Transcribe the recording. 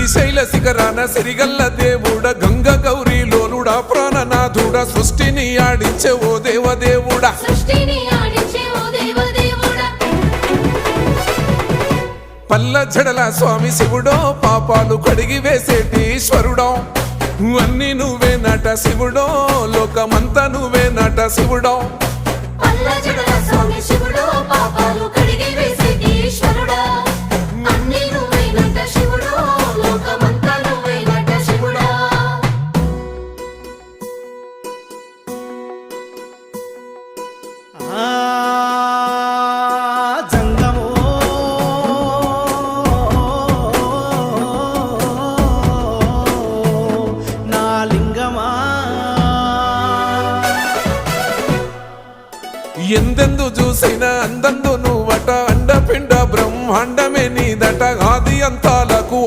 శ్రీశైల శిఖరాన సిరిగల్ల దేవుడ గంగ గౌరీ లోలుడా ప్రాణనాథుడ సృష్టిని ఆడించే ఓ దేవదేవుడా పల్ల జడల స్వామి శివుడో పాపాలు కడిగి వేసేటి ఈశ్వరుడో అన్ని నువ్వే నట శివుడో లోకమంతా నువ్వే నట శివుడో ఎందెందు చూసైనా అందం